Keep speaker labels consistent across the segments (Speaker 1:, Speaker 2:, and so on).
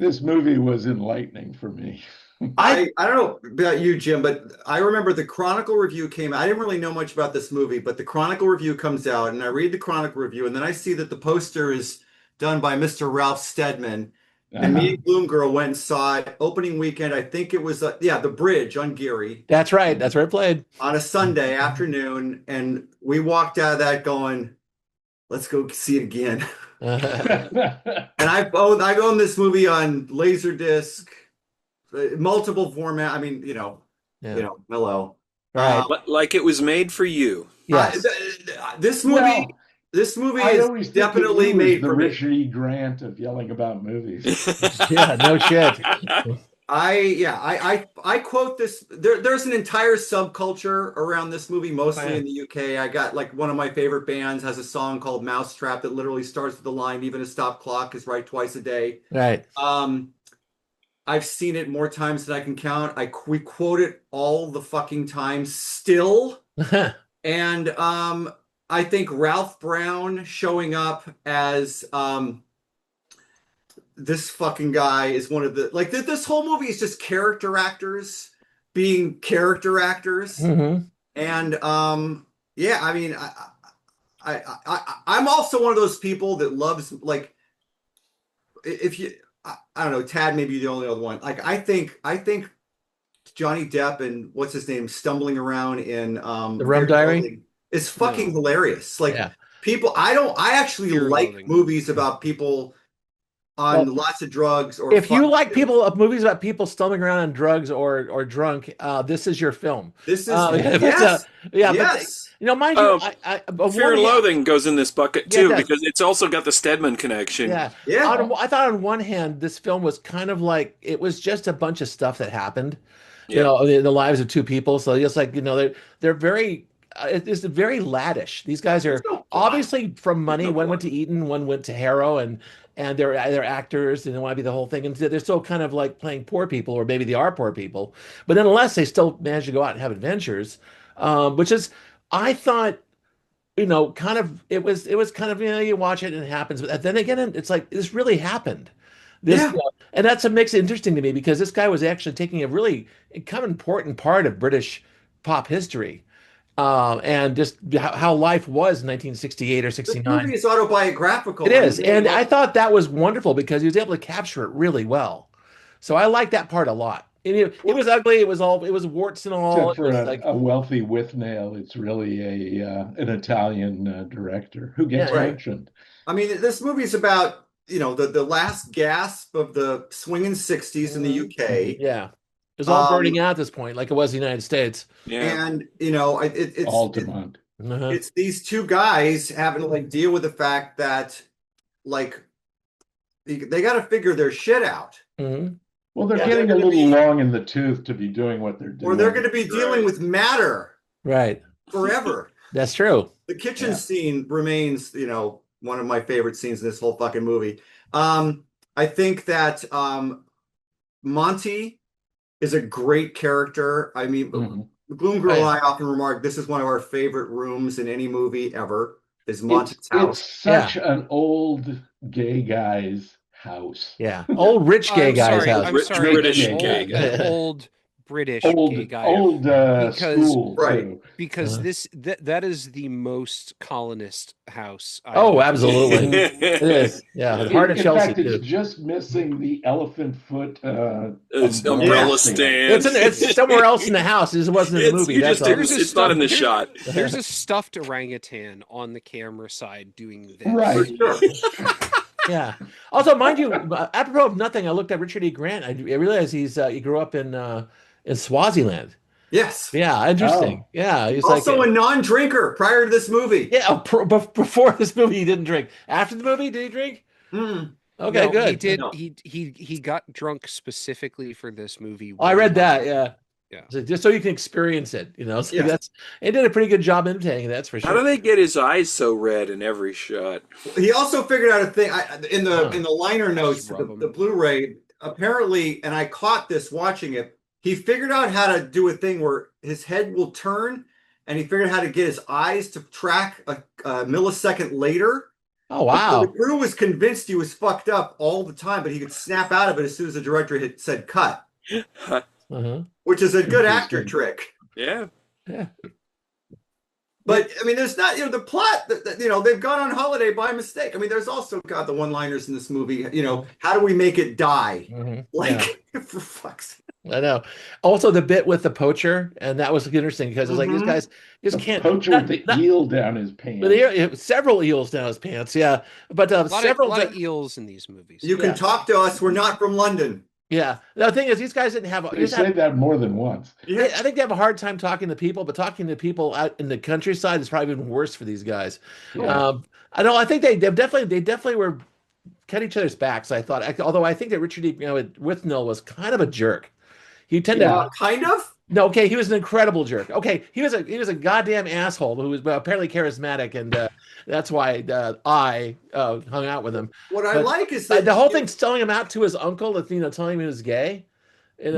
Speaker 1: This movie was enlightening for me.
Speaker 2: I don't know about you, Jim, but I remember the Chronicle review came out. I didn't really know much about this movie, but the Chronicle review comes out, and I read the Chronicle review, and then I see that the poster is done by Mr. Ralph Steadman. And me
Speaker 1: Uh-huh.
Speaker 2: and Gloom Girl went and saw it opening weekend. I think it was, yeah, the Bridge on Geary
Speaker 3: That's right. That's where it played.
Speaker 2: on a Sunday afternoon. And we walked out of that going, let's go see it again. And I've owned this movie on Laserdisc, multiple format. I mean,
Speaker 3: Yeah.
Speaker 2: hello.
Speaker 3: Right.
Speaker 4: Like it was made for you.
Speaker 3: Yes.
Speaker 2: This movie,
Speaker 1: Well,
Speaker 2: this movie
Speaker 1: I
Speaker 2: is
Speaker 1: always think of
Speaker 2: definitely
Speaker 1: you as
Speaker 2: made
Speaker 1: the
Speaker 2: for me.
Speaker 1: Richard E. Grant of yelling about movies.
Speaker 3: Yeah, no shit.
Speaker 2: I quote this. There's an entire subculture around this movie, mostly in the UK. I got like one of my favorite bands has a song called Mousetrap that literally starts with the line, "Even a stop clock is right twice a day."
Speaker 3: Right.
Speaker 2: I've seen it more times than I can count. We quote it all the fucking time still. And I think Ralph Brown showing up as this fucking guy is one of the like this whole movie is just character actors being character actors.
Speaker 3: Mm-hmm.
Speaker 2: And yeah, I mean I'm also one of those people that loves like if you I don't know, Tad may be the only other one. Like I think Johnny Depp and what's his name stumbling around in
Speaker 3: The Rum Diary
Speaker 2: is fucking hilarious. Like people I actually
Speaker 5: Pure
Speaker 2: like
Speaker 5: loathing.
Speaker 2: movies about people on lots of drugs or
Speaker 3: if you like movies about people stumbling around on drugs or drunk, this is your film.
Speaker 2: This is
Speaker 3: yes. But mind you,
Speaker 4: Fear and Loathing goes in this bucket too because it's also got the Stedman connection.
Speaker 3: Yeah. I thought on one hand this film was kind of like it was just a bunch of stuff that happened, you know, in the lives of two people. So just like they're very. It's very laddish. These guys are obviously from money. One went to Eton, one went to Harrow, and they're actors and they want to be the whole thing. And they're still kind of like playing poor people, or maybe they are poor people. But nonetheless, they still manage to go out and have adventures, which is, I thought, kind of it was kind of you watch it and it happens, but then again, it's like this really happened. And that's what makes it interesting to me because this guy was actually taking a really kind of important part of British pop history. And just how life was in 1968 or 69.
Speaker 2: This movie is autobiographical.
Speaker 3: It is. And I thought that was wonderful because he was able to capture it really well. So I like that part a lot. And it was ugly. It was warts and all.
Speaker 1: For a wealthy Withnail, it's really an Italian director who gets mentioned.
Speaker 2: I mean, this movie is about, the last gasp of the swinging 60s in the UK.
Speaker 3: Yeah. It was all burning out at this point, like it was the United States.
Speaker 4: Yeah.
Speaker 2: And, it's
Speaker 1: Altamont.
Speaker 2: It's these two guys having to like deal with the fact that like they got to figure their shit out.
Speaker 3: Mm-hmm.
Speaker 1: Well, they're getting a little long in the tooth to be doing what they're doing.
Speaker 2: Or they're going to be dealing with matter.
Speaker 3: Right.
Speaker 2: Forever.
Speaker 3: That's true.
Speaker 2: The kitchen scene remains, one of my favorite scenes in this whole fucking movie. I think that Monty is a great character. I mean, Gloom Girl and I often remark this is one of our favorite rooms in any movie ever. Is Monty's house?
Speaker 1: It's such an old gay guy's house.
Speaker 3: Yeah, old rich gay guy's house.
Speaker 5: I'm sorry,
Speaker 4: British gay guy.
Speaker 5: Old British gay guy.
Speaker 1: Old school,
Speaker 5: because that is the most colonist house.
Speaker 3: Absolutely, it is. Yeah, the heart of Chelsea.
Speaker 1: In fact, it's just missing the elephant foot.
Speaker 4: It's umbrella stand.
Speaker 3: It's somewhere else in the house. It wasn't in the movie.
Speaker 4: It's not in the shot.
Speaker 5: There's a stuffed orangutan on the camera side doing this.
Speaker 1: Right.
Speaker 3: Yeah. Also, mind you, apropos of nothing, I looked at Richard E. Grant. I realized he grew up in Swaziland.
Speaker 2: Yes.
Speaker 3: Yeah. Interesting. Yeah. He's
Speaker 2: also a non-drinker prior to this movie.
Speaker 3: Yeah. Before this movie, he didn't drink. After the movie, did he drink? Okay, good.
Speaker 5: He did. No. He got drunk specifically for this movie.
Speaker 3: I read that. Yeah.
Speaker 5: Yeah.
Speaker 3: So just so you can experience it, So he did a pretty good job imitating. That's for sure.
Speaker 4: How do they get his eyes so red in every shot?
Speaker 2: He also figured out a thing in the liner notes, the Blu-ray. Apparently, and I caught this watching it. He figured out how to do a thing where his head will turn, and he figured out how to get his eyes to track a millisecond later.
Speaker 3: Oh
Speaker 2: So the
Speaker 3: wow.
Speaker 2: crew was convinced he was fucked up all the time, but he could snap out of it as soon as the director had said cut,
Speaker 3: Uh-huh.
Speaker 2: which is a good actor
Speaker 1: Interesting.
Speaker 2: trick.
Speaker 4: Yeah.
Speaker 3: Yeah.
Speaker 2: But I mean, there's not, the plot, they've gone on holiday by mistake. I mean, there's also got the one-liners in this movie, how do we make it die? Like, for fuck's sake.
Speaker 3: I know. Also, the bit with the poacher, and that was interesting because it's like these guys just
Speaker 1: The
Speaker 3: can't.
Speaker 1: poacher with the eel down his pants.
Speaker 3: But several eels down his pants, yeah. But
Speaker 5: a lot of eels in these movies.
Speaker 2: You can talk to us. We're not from London.
Speaker 3: Yeah. The thing is, these guys didn't have.
Speaker 1: They say that more than once.
Speaker 2: Yeah.
Speaker 3: I think they have a hard time talking to people, but talking to people out in the countryside is probably even worse for these guys.
Speaker 1: Yeah.
Speaker 3: I know. I think they definitely were cut each other's backs. I thought, although I think that Richard E. Withnail was kind of a jerk. He tended
Speaker 2: kind of.
Speaker 3: No, okay, he was an incredible jerk. Okay, he was a goddamn asshole who was apparently charismatic, and that's why I hung out with him.
Speaker 2: What I like is that
Speaker 3: the whole thing selling him out to his uncle, telling him he was gay, and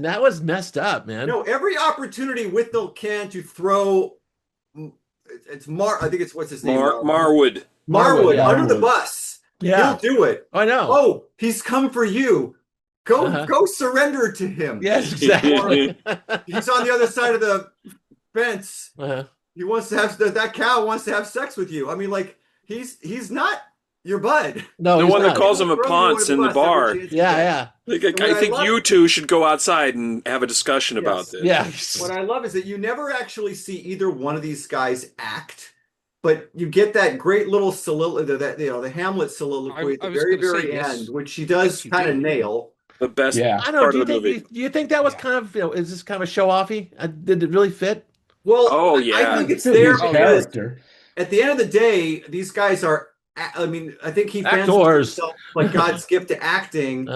Speaker 3: that was messed up, man.
Speaker 2: No, every opportunity Whitnell can to throw, I think it's what's his name?
Speaker 4: Marwood
Speaker 2: under the bus.
Speaker 3: Yeah,
Speaker 2: he'll do it.
Speaker 3: I know.
Speaker 2: Oh, he's come for you. Go surrender to him.
Speaker 3: Yes, exactly.
Speaker 2: He's on the other side of the fence. He wants to have that cow wants to have sex with you. I mean, like he's not your bud.
Speaker 3: No,
Speaker 4: the one that calls him a ponce in the bar.
Speaker 3: Yeah.
Speaker 4: I think you two should go outside and have a discussion about this.
Speaker 3: Yeah.
Speaker 2: What I love is that you never actually see either one of these guys act, but you get that great little soliloquy, the Hamlet soliloquy at the very end, which she does kind of nail.
Speaker 4: The best
Speaker 3: I know. Do you think that was kind of, is this kind of a show offy? Did it really fit?
Speaker 2: Well,
Speaker 4: I
Speaker 2: think it's there because at the end of the day, these guys are. I mean, I think he fancies himself like God's gift to acting.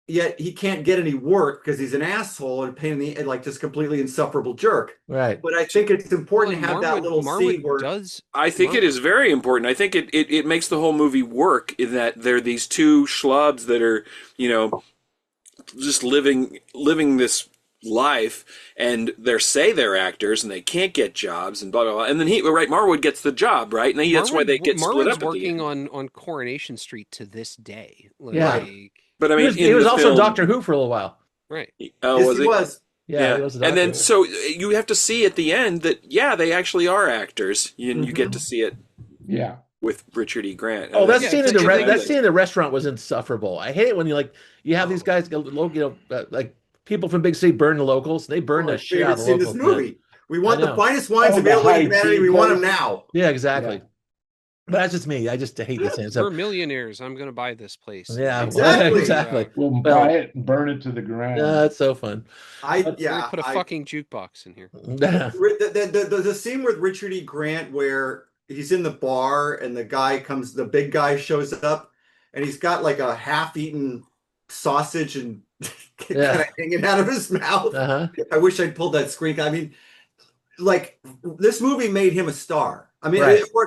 Speaker 2: Yet he can't get any work because he's an asshole and pain in the like just completely insufferable jerk.
Speaker 3: Right.
Speaker 2: But I think it's important to have that little scene where
Speaker 4: I think it is very important. I think it makes the whole movie work in that they're these two schlubs that are, just living this life, and they're actors and they can't get jobs and blah blah blah. And then Marwood gets the job, right? And that's why they get split up.
Speaker 5: Working on Coronation Street to this day.
Speaker 4: But I mean,
Speaker 3: he was also Doctor Who for a little while,
Speaker 5: right?
Speaker 2: Oh, yes, he was.
Speaker 3: Yeah. He was
Speaker 4: and then so you have to see at the end that they actually are actors, and you get to see it.
Speaker 1: Yeah.
Speaker 4: With Richard E. Grant.
Speaker 3: That scene in the restaurant was insufferable. I hate it when you have these guys like people from big city burn the locals. They burn the shit out of the locals.
Speaker 2: This movie. We want the finest wines available in humanity. We want them now.
Speaker 3: Yeah, exactly. Yeah. But that's just me. I just hate this thing.
Speaker 5: We're millionaires. I'm going to buy this place.
Speaker 3: Yeah,
Speaker 2: exactly.
Speaker 1: We'll buy it and burn it to the ground.
Speaker 3: That's so fun.
Speaker 5: Put a fucking jukebox in here.
Speaker 2: The scene with Richard E. Grant where he's in the bar and the big guy shows up and he's got like a half-eaten sausage and kind of hanging out of his mouth. I wish I'd pulled that screen. I mean, like this movie made him a star. I mean,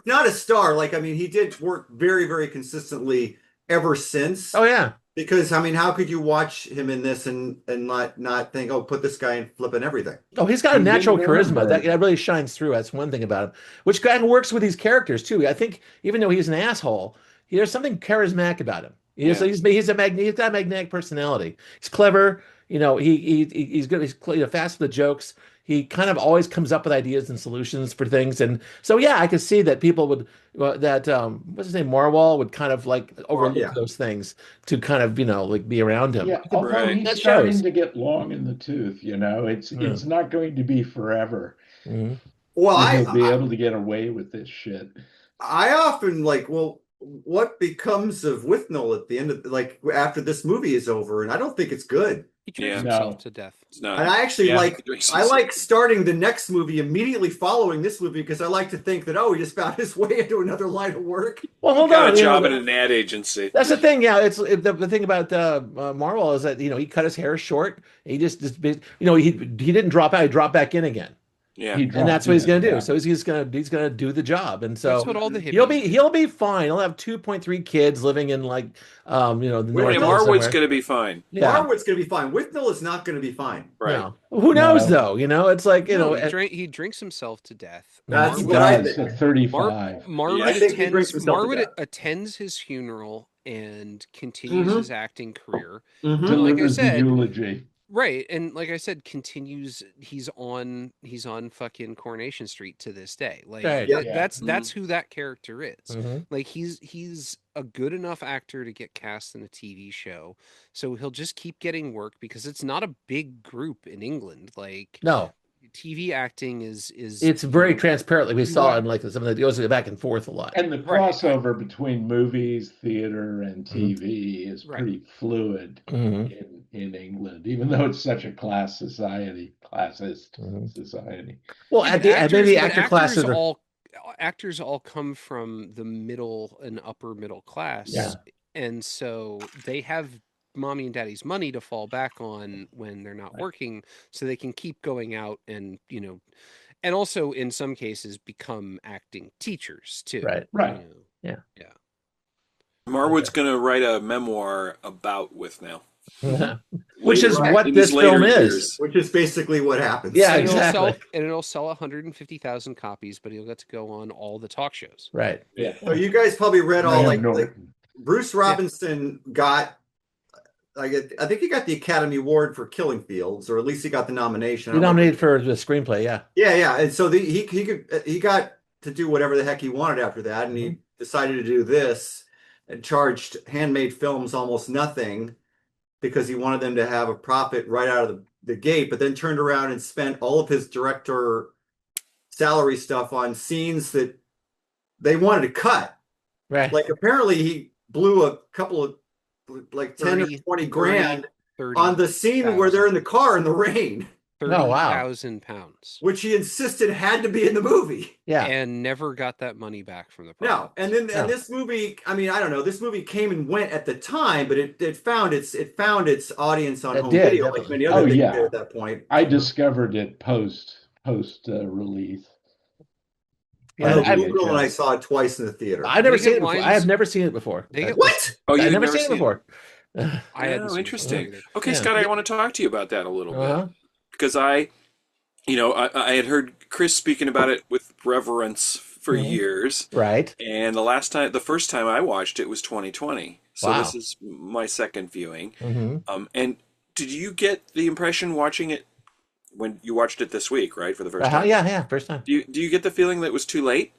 Speaker 2: not a star. Like, I mean, he did work very, very consistently ever since.
Speaker 3: Oh yeah.
Speaker 2: Because I mean, how could you watch him in this and not think, oh, put this guy in flipping everything?
Speaker 3: Oh, he's got a natural charisma that really shines through. That's one thing about him, which kind of works with these characters too. I think even though he's an asshole, there's something charismatic about him. He's got a magnetic personality. He's clever. He's good. He's fast with the jokes. He kind of always comes up with ideas and solutions for things. And so, I could see that people would, what's his name? Marwal would kind of like overlook those things to kind of, like be around him.
Speaker 1: Yeah, although he's starting to get long in the tooth, it's not going to be forever.
Speaker 3: Mm-hmm.
Speaker 2: Well,
Speaker 1: he'll be able to get away with this shit.
Speaker 2: I often what becomes of Withnail at the end of after this movie is over? And I don't think it's good.
Speaker 5: He drinks himself to death.
Speaker 2: And I actually I like starting the next movie immediately following this movie because I like to think that he just found his way into another line of work.
Speaker 3: Well, hold
Speaker 4: on, a job in an ad agency.
Speaker 3: That's the thing. Yeah, it's the thing about Marwal is that he cut his hair short. He just he didn't drop out. He dropped back in again.
Speaker 4: Yeah.
Speaker 1: He
Speaker 3: And
Speaker 1: dropped
Speaker 3: that's what he's going to do.
Speaker 1: yeah.
Speaker 3: So he's going to do the job. And so
Speaker 5: That's what all the
Speaker 3: he'll
Speaker 5: hippies
Speaker 3: be fine. He'll have 2.3 kids living in like the
Speaker 2: Well,
Speaker 3: North
Speaker 4: Yeah,
Speaker 3: Pole
Speaker 4: Marwood's
Speaker 3: somewhere.
Speaker 4: going to be fine.
Speaker 3: Yeah.
Speaker 2: Marwood's going to be fine. Withnail is not going to be fine.
Speaker 4: Right.
Speaker 3: No. Who knows
Speaker 1: No.
Speaker 3: though? It's like,
Speaker 5: No, he drinks himself to death.
Speaker 2: That's
Speaker 1: He
Speaker 2: what I
Speaker 1: does
Speaker 2: think.
Speaker 1: at 35.
Speaker 2: I think he drinks himself to
Speaker 5: Marwood
Speaker 2: death.
Speaker 5: attends his funeral and continues
Speaker 2: Mhm.
Speaker 5: his acting career.
Speaker 2: Mhm.
Speaker 5: And like I
Speaker 1: Delivers the
Speaker 5: said,
Speaker 1: eulogy.
Speaker 5: right, and like I said, continues. He's on fucking Coronation Street to this day. Like
Speaker 3: Right.
Speaker 2: Yep.
Speaker 1: Yeah.
Speaker 5: that's who that character is.
Speaker 3: Mhm.
Speaker 5: Like he's a good enough actor to get cast in a TV show, so he'll just keep getting work because it's not a big group in England. Like
Speaker 3: No.
Speaker 5: TV acting is
Speaker 3: It's very
Speaker 5: you know,
Speaker 3: transparent. Like we saw
Speaker 1: Right.
Speaker 3: in like some of the, it goes back and forth a lot.
Speaker 1: And the
Speaker 5: Right.
Speaker 1: crossover between movies, theater, and TV is
Speaker 5: Right.
Speaker 1: pretty fluid
Speaker 3: Mhm.
Speaker 1: in England, even though it's such a classist
Speaker 3: Mhm.
Speaker 1: society.
Speaker 3: Well,
Speaker 5: Yeah,
Speaker 3: at the maybe actor classes are
Speaker 5: actors all come from the middle and upper middle class.
Speaker 3: Yeah.
Speaker 5: And so they have mommy and daddy's money to fall back on when they're not
Speaker 1: Right.
Speaker 5: working, so they can keep going out and and also in some cases become acting teachers too.
Speaker 3: Right.
Speaker 1: Right.
Speaker 5: Yeah.
Speaker 4: Marwood's going to write a memoir about Withnail.
Speaker 3: Which is
Speaker 2: Right.
Speaker 3: what
Speaker 4: In
Speaker 3: this
Speaker 4: his later
Speaker 3: film is.
Speaker 4: years.
Speaker 2: Which is basically what happens.
Speaker 3: Yeah,
Speaker 5: And
Speaker 3: exactly.
Speaker 5: it'll sell 150,000 copies, but he'll get to go on all the talk shows.
Speaker 3: Right.
Speaker 1: Yeah.
Speaker 2: So you guys probably read all
Speaker 1: Graham
Speaker 2: like
Speaker 1: Norton.
Speaker 2: Bruce Robinson got. I think he got the Academy Award for Killing Fields, or at least he got the nomination.
Speaker 3: He nominated for the screenplay. Yeah.
Speaker 2: Yeah, and so he got to do whatever the heck he wanted after that, and he decided to do this and charged Handmade Films almost nothing because he wanted them to have a profit right out of the gate, but then turned around and spent all of his director salary stuff on scenes that they wanted to cut.
Speaker 3: Right.
Speaker 2: Like apparently he blew a couple of like 10 or 20 grand
Speaker 5: 30
Speaker 2: on the scene where they're in the car in the rain,
Speaker 3: Oh, wow.
Speaker 5: 30,000 pounds.
Speaker 2: which he insisted had to be in the movie.
Speaker 3: Yeah.
Speaker 5: And never got that money back from the
Speaker 2: No,
Speaker 5: profits.
Speaker 2: and then
Speaker 3: No.
Speaker 2: and this movie, I mean, I don't know, this movie came and went at the time, but it found its audience on
Speaker 3: It
Speaker 2: home
Speaker 3: did,
Speaker 2: video, like
Speaker 3: definitely.
Speaker 2: many other
Speaker 1: Oh,
Speaker 2: things
Speaker 1: yeah.
Speaker 2: did at that point.
Speaker 1: I discovered it post release.
Speaker 3: Yeah,
Speaker 2: I
Speaker 3: I've-
Speaker 2: Google and I saw it twice in the theater.
Speaker 3: I've never
Speaker 5: They
Speaker 3: seen
Speaker 5: get
Speaker 3: it before. I
Speaker 5: lines-
Speaker 3: have never seen it before.
Speaker 5: They get
Speaker 2: What?
Speaker 4: Oh,
Speaker 3: I've
Speaker 4: you've
Speaker 3: never seen it before.
Speaker 5: I hadn't
Speaker 4: Oh,
Speaker 5: seen it
Speaker 4: interesting.
Speaker 5: before either.
Speaker 4: Okay,
Speaker 3: Yeah.
Speaker 4: Scott, I want to talk to you about that a little bit.
Speaker 3: Uh-huh.
Speaker 4: Because I had heard Chris speaking about it with reverence for
Speaker 3: Mhm.
Speaker 4: years.
Speaker 3: Right.
Speaker 4: And the first time I watched it was 2020. So
Speaker 3: Wow.
Speaker 4: this is my second viewing.
Speaker 3: hmm
Speaker 4: And did you get the impression watching it when you watched it this week, right, for the first time?
Speaker 3: Yeah. First time.
Speaker 4: Do you get the feeling that it was too late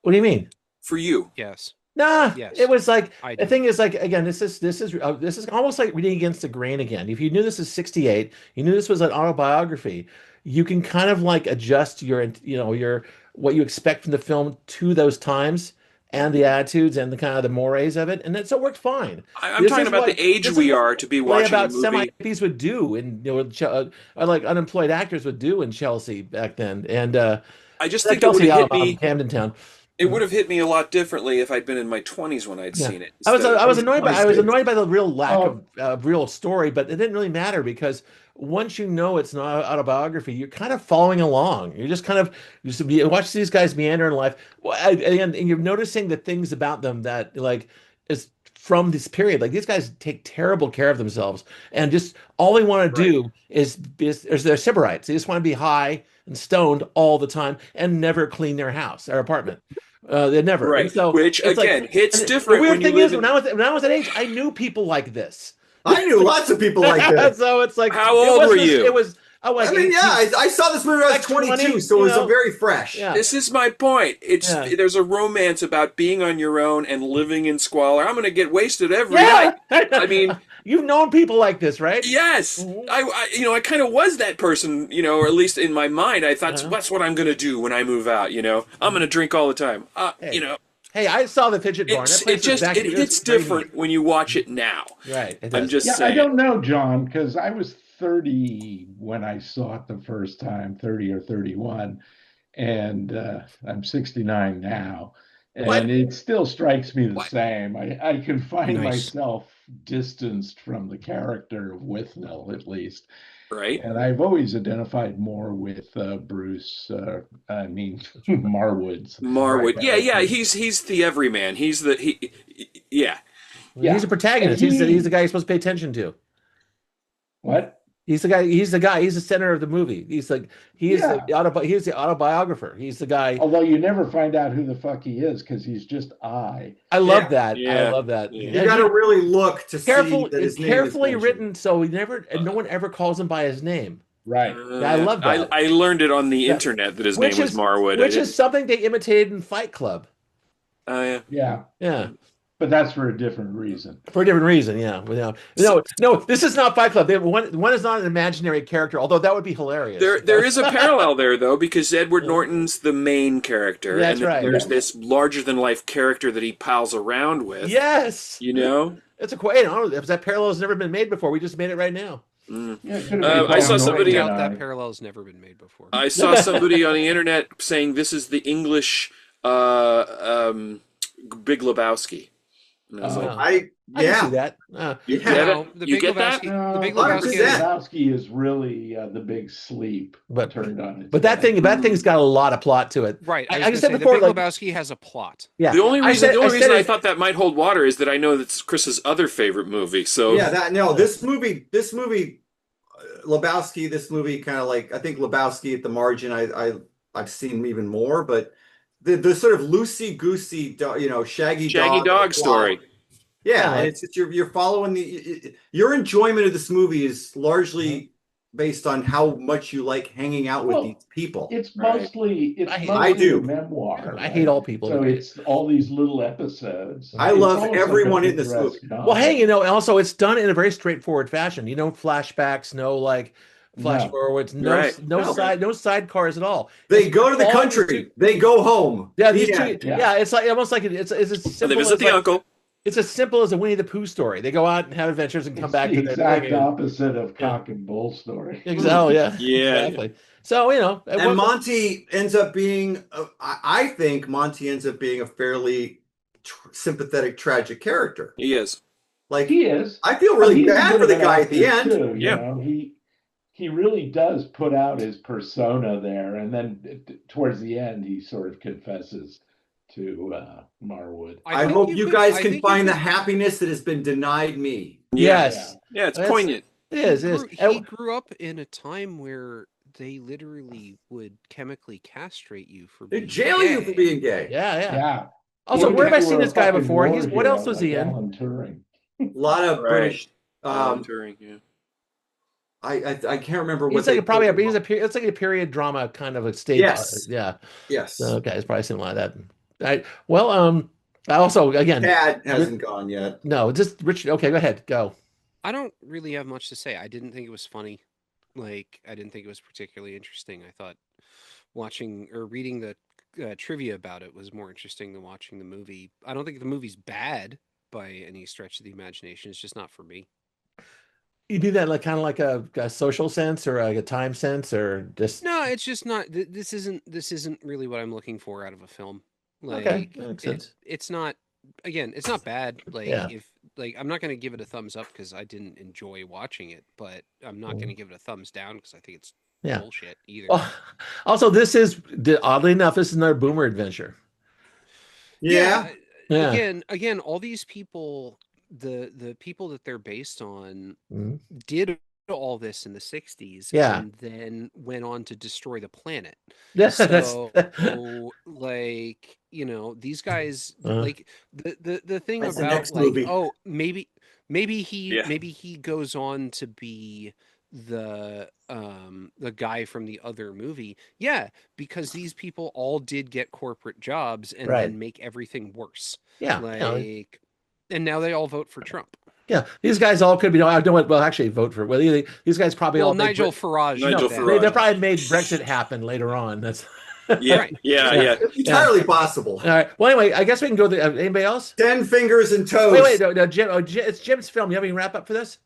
Speaker 3: What do you mean?
Speaker 4: for you?
Speaker 5: Yes.
Speaker 3: Nah,
Speaker 5: Yes.
Speaker 3: it was like
Speaker 5: I
Speaker 3: the
Speaker 5: do.
Speaker 3: thing is like again, this is almost like reading against the grain again. If you knew this is 68, you knew this was an autobiography, you can kind of like adjust your what you expect from the film to those times and the attitudes and the kind of the mores of it, and so it worked fine.
Speaker 4: I'm
Speaker 3: This
Speaker 4: talking
Speaker 3: is
Speaker 4: about
Speaker 3: what-
Speaker 4: the age
Speaker 3: this is
Speaker 4: we
Speaker 3: what
Speaker 4: are to be
Speaker 3: play
Speaker 4: watching a
Speaker 3: about
Speaker 4: movie.
Speaker 3: semi-hippies would do, and like unemployed actors would do in Chelsea back then, and
Speaker 4: I just think it
Speaker 3: Chelsea,
Speaker 4: would have hit me.
Speaker 3: Camden Town.
Speaker 4: It would have hit me a lot differently if I'd been in my 20s when I'd
Speaker 3: Yeah.
Speaker 4: seen it.
Speaker 3: I was
Speaker 4: instead of-
Speaker 3: annoyed by the real lack
Speaker 1: Oh.
Speaker 3: of real story, but it didn't really matter because once you know it's not autobiography, you're kind of following along. You're just kind of you watch these guys meander in life, and you're noticing the things about them that like is from this period. Like these guys take terrible care of themselves, and just all they want to do is they're Sybarites. They just want to be high and stoned all the time and never clean their house, their apartment. They never.
Speaker 4: Right.
Speaker 3: And so
Speaker 4: Which
Speaker 3: it's like-
Speaker 4: again hits
Speaker 3: and
Speaker 4: different
Speaker 3: The weird
Speaker 4: when you
Speaker 3: thing
Speaker 4: live
Speaker 3: is,
Speaker 4: in.
Speaker 3: when I was that age, I knew people like this.
Speaker 2: I knew lots of people like that.
Speaker 3: So it's like,
Speaker 4: How
Speaker 3: it
Speaker 4: old
Speaker 3: was
Speaker 4: were
Speaker 3: just-
Speaker 4: you?
Speaker 3: It was. Oh, like
Speaker 2: I mean,
Speaker 3: 18.
Speaker 2: yeah, I saw this movie when I was
Speaker 3: Like
Speaker 2: 22,
Speaker 3: 20,
Speaker 2: so it was
Speaker 3: you know?
Speaker 2: very fresh.
Speaker 3: Yeah.
Speaker 4: This is my point.
Speaker 3: Yeah.
Speaker 4: There's a romance about being on your own and living in squalor. I'm going to get wasted every
Speaker 3: Yeah.
Speaker 4: night. I mean,
Speaker 3: You've known people like this, right?
Speaker 4: yes,
Speaker 3: Mhm.
Speaker 4: I kind of was that person, or at least in my mind, I thought
Speaker 3: Uh-huh.
Speaker 4: that's what I'm going to do when I move out. I'm going to drink all the time.
Speaker 3: Hey. Hey, I saw the Fidget Barn. That place was back-
Speaker 4: it
Speaker 3: was
Speaker 4: hits
Speaker 3: crazy.
Speaker 4: different when you watch it now.
Speaker 3: Right. It
Speaker 4: I'm
Speaker 3: does.
Speaker 4: just
Speaker 1: Yeah,
Speaker 4: saying.
Speaker 1: I don't know, John, because I was 30 when I saw it the first time, 30 or 31, and I'm 69 now. And
Speaker 4: What?
Speaker 1: it still strikes me the
Speaker 4: What?
Speaker 1: same. I can find
Speaker 5: Nice.
Speaker 1: myself distanced from the character of Withnail, at least.
Speaker 4: right?
Speaker 1: And I've always identified more with Bruce. Marwood's
Speaker 4: Marwood. Yeah, yeah.
Speaker 1: character.
Speaker 4: He's the everyman. Yeah.
Speaker 1: Yeah,
Speaker 3: He's a protagonist.
Speaker 1: and
Speaker 3: He's the guy you're supposed to pay attention to.
Speaker 1: what?
Speaker 3: He's the guy. He's the guy. He's the center of the movie. He's like he's
Speaker 1: Yeah.
Speaker 3: he's the autobiographer. He's the guy.
Speaker 1: Although you never find out who the fuck he is because he's just I.
Speaker 3: I love
Speaker 2: Yeah.
Speaker 3: that. I
Speaker 4: Yeah.
Speaker 3: love that.
Speaker 4: Yeah.
Speaker 2: You got to really look to see
Speaker 3: Careful,
Speaker 2: that his
Speaker 3: it's
Speaker 2: name
Speaker 3: carefully
Speaker 2: is mentioned.
Speaker 3: written, so no one ever calls him by his name.
Speaker 1: Right.
Speaker 3: Yeah, I love that.
Speaker 4: I learned it on the
Speaker 3: Yeah.
Speaker 4: internet that his
Speaker 3: Which
Speaker 4: name was
Speaker 3: is
Speaker 4: Marwood.
Speaker 3: which is something they imitated in Fight Club.
Speaker 4: Oh yeah.
Speaker 1: Yeah.
Speaker 3: Yeah,
Speaker 1: But that's for a different reason.
Speaker 3: for a different reason. Yeah, no, this is not Fight Club. One is not an imaginary character, although that would be hilarious.
Speaker 4: There is a parallel there though, because Edward Norton's the main character,
Speaker 3: That's
Speaker 4: and
Speaker 3: right.
Speaker 4: there's this larger than life character that he pals around with.
Speaker 3: Yes,
Speaker 4: You know.
Speaker 3: it's a quite. That parallel has never been made before. We just made it right now.
Speaker 1: Yeah, it could have been
Speaker 4: I saw
Speaker 1: called
Speaker 4: somebody-
Speaker 1: Norton
Speaker 5: doubt
Speaker 1: and
Speaker 5: that
Speaker 1: I.
Speaker 5: parallel has never been made before.
Speaker 4: I saw somebody on the internet saying this is the English Big Lebowski. And I was like,
Speaker 3: I can see
Speaker 2: Yeah.
Speaker 3: that.
Speaker 4: you
Speaker 2: Yeah.
Speaker 4: get
Speaker 5: No,
Speaker 4: it?
Speaker 5: the
Speaker 4: You
Speaker 5: Big
Speaker 4: get that?
Speaker 5: Lebowski, the Big
Speaker 1: No,
Speaker 5: Lebowski,
Speaker 1: Big
Speaker 2: 100%.
Speaker 1: Lebowski is really the big sleep
Speaker 3: But-
Speaker 1: turned on its
Speaker 3: But that
Speaker 1: head.
Speaker 3: thing's got a lot of plot to it.
Speaker 5: right?
Speaker 3: I
Speaker 5: I was
Speaker 3: just
Speaker 5: gonna
Speaker 3: said
Speaker 5: say,
Speaker 3: before,
Speaker 5: the
Speaker 3: like-
Speaker 5: Big Lebowski has a plot.
Speaker 3: Yeah,
Speaker 4: The only reason I
Speaker 3: it-
Speaker 4: thought that might hold water is that I know that's Chris's other favorite movie. So
Speaker 2: Yeah, this movie, Lebowski, this movie kind of like, I think Lebowski at the margin, I've seen even more, but the sort of loosey goosey, shaggy
Speaker 4: Dog story.
Speaker 2: Yeah,
Speaker 3: Yeah.
Speaker 2: and it's you're following your enjoyment of this movie is largely based on how much you like hanging out with
Speaker 1: Well,
Speaker 2: these people.
Speaker 1: It's
Speaker 4: Right.
Speaker 1: mostly
Speaker 2: I do.
Speaker 1: a memoir.
Speaker 3: I hate all people.
Speaker 1: So it's all these little episodes.
Speaker 2: I
Speaker 1: It's
Speaker 2: love
Speaker 1: almost like
Speaker 2: everyone
Speaker 1: a
Speaker 2: in this
Speaker 1: picturesque
Speaker 2: movie.
Speaker 1: novel.
Speaker 3: Well, hey, also it's done in a very straightforward fashion. You know, flashbacks, no like flash
Speaker 1: No.
Speaker 3: forwards, no
Speaker 4: Right.
Speaker 3: no
Speaker 2: No.
Speaker 3: sidecars at all.
Speaker 2: They
Speaker 3: It's
Speaker 2: go to the
Speaker 3: all
Speaker 2: country.
Speaker 3: these two-
Speaker 2: They go home.
Speaker 3: Yeah,
Speaker 2: The
Speaker 3: these two,
Speaker 2: end.
Speaker 3: yeah, it's like almost like it's as
Speaker 4: And
Speaker 3: simple
Speaker 4: they visit
Speaker 3: as
Speaker 4: the
Speaker 3: like,
Speaker 4: uncle.
Speaker 3: it's as simple as a Winnie the Pooh story. They go out and have adventures and come
Speaker 1: It's
Speaker 3: back
Speaker 1: the
Speaker 3: to their
Speaker 1: exact
Speaker 3: thing.
Speaker 1: opposite of cock and bull story.
Speaker 3: Oh yeah,
Speaker 4: Yeah.
Speaker 3: exactly. So
Speaker 2: And Monty ends up being, I think Monty ends up being a fairly sympathetic, tragic character.
Speaker 4: He is.
Speaker 2: Like,
Speaker 1: He is.
Speaker 2: I feel
Speaker 1: But
Speaker 2: really
Speaker 1: he's a
Speaker 2: bad
Speaker 1: bit
Speaker 2: for
Speaker 1: of
Speaker 2: the
Speaker 1: an
Speaker 2: guy at the
Speaker 1: actor,
Speaker 2: end.
Speaker 1: too,
Speaker 4: Yeah.
Speaker 1: He really does put out his persona there, and then towards the end, he sort of confesses to Marwood.
Speaker 2: I
Speaker 5: think
Speaker 2: hope you
Speaker 5: could-
Speaker 2: guys
Speaker 5: I
Speaker 2: can
Speaker 5: think
Speaker 2: find
Speaker 5: you
Speaker 2: the happiness that has been denied me.
Speaker 3: Yes,
Speaker 4: Yeah, it's
Speaker 3: That's-
Speaker 4: poignant.
Speaker 3: it is. It is.
Speaker 5: He grew up in a time where they literally would chemically castrate you for
Speaker 2: They
Speaker 5: being
Speaker 2: jail you
Speaker 5: gay.
Speaker 2: for being gay.
Speaker 3: Yeah, yeah.
Speaker 1: Yeah.
Speaker 3: Also,
Speaker 1: Even
Speaker 3: where
Speaker 1: if
Speaker 3: have I
Speaker 1: you
Speaker 3: seen
Speaker 1: were a
Speaker 3: this guy
Speaker 1: fucking
Speaker 3: before?
Speaker 1: war
Speaker 3: What else
Speaker 1: hero
Speaker 3: was he
Speaker 1: like
Speaker 3: in?
Speaker 1: Alan Turing.
Speaker 2: A lot of
Speaker 4: Right.
Speaker 2: British.
Speaker 4: Turing, yeah.
Speaker 2: I can't remember what
Speaker 3: He's like
Speaker 2: they
Speaker 3: probably
Speaker 2: called him.
Speaker 3: it's like a period drama kind of a stage.
Speaker 2: Yes.
Speaker 3: Yeah.
Speaker 2: Yes.
Speaker 3: So, okay, it's probably something like that. All right. Well, I also again
Speaker 2: Dad hasn't gone yet.
Speaker 3: no, just Richard. Okay, go ahead. Go.
Speaker 5: I don't really have much to say. I didn't think it was funny. Like, I didn't think it was particularly interesting. I thought watching or reading the trivia about it was more interesting than watching the movie. I don't think the movie's bad by any stretch of the imagination. It's just not for me.
Speaker 3: You do that like kind of like a social sense or like a time sense or just
Speaker 5: No, it's just not. This isn't really what I'm looking for out of a film. Like,
Speaker 3: Okay, that makes sense.
Speaker 5: it's not. Again, it's not bad. Like,
Speaker 3: Yeah.
Speaker 5: if like, I'm not going to give it a thumbs up because I didn't enjoy watching it, but I'm not going to give it a thumbs down because I think it's
Speaker 3: Yeah.
Speaker 5: bullshit either.
Speaker 3: Oh, also, this is oddly enough, this is another boomer adventure.
Speaker 2: Yeah.
Speaker 3: Yeah.
Speaker 5: Again, all these people, the people that they're based on,
Speaker 3: Mhm.
Speaker 5: did all this in the 60s,
Speaker 3: Yeah.
Speaker 5: and then went on to destroy the planet.
Speaker 3: That's
Speaker 5: So, like, these guys,
Speaker 3: Uh-huh.
Speaker 5: like the thing
Speaker 2: That's the
Speaker 5: about
Speaker 2: next
Speaker 5: like,
Speaker 2: movie.
Speaker 5: oh, maybe
Speaker 4: Yeah.
Speaker 5: he goes on to be the guy from the other movie. Yeah, because these people all did get corporate jobs and
Speaker 3: Right.
Speaker 5: then make everything worse.
Speaker 3: yeah.
Speaker 5: Like, and now they all vote for Trump.
Speaker 3: Yeah. These guys all could be. I don't know what. Well, actually, vote for. Well, these guys probably
Speaker 5: Well,
Speaker 3: all made
Speaker 5: Nigel
Speaker 3: Bre-
Speaker 5: Farage.
Speaker 4: Nigel
Speaker 5: did that.
Speaker 4: Farage.
Speaker 3: They probably made Brexit happen later on. That's
Speaker 4: Yeah,
Speaker 5: Right.
Speaker 4: yeah.
Speaker 2: It's entirely possible.
Speaker 3: all right. Well, anyway, I guess we can go to anybody else.
Speaker 2: 10 fingers and toes.
Speaker 3: Wait, no, Jim. It's Jim's film. You have any wrap up for this?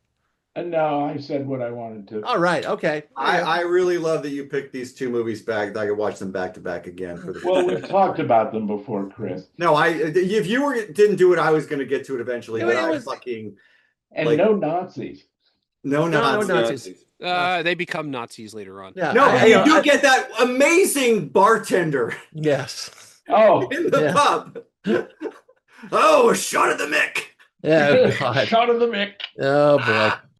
Speaker 1: No, I said what I wanted to.
Speaker 3: All right. Okay.
Speaker 2: I really love that you picked these two movies back. That I could watch them back to back again for the.
Speaker 1: Well, we've talked about them before, Chris.
Speaker 2: No, if you didn't do it, I was going to get to it eventually.
Speaker 3: No,
Speaker 2: But
Speaker 3: it
Speaker 2: I
Speaker 3: was-
Speaker 2: fucking
Speaker 1: And
Speaker 2: Like-
Speaker 1: no Nazis.
Speaker 2: no
Speaker 3: No
Speaker 2: Nazis.
Speaker 3: Nazis.
Speaker 5: They become Nazis later on.
Speaker 3: Yeah.
Speaker 2: No, but you do get that amazing bartender
Speaker 3: Yes.
Speaker 1: Oh,
Speaker 2: in the
Speaker 3: Yeah.
Speaker 2: pub. Oh, a shot of the Mick.
Speaker 3: Yeah. God.
Speaker 1: shot of the Mick.
Speaker 3: Oh boy.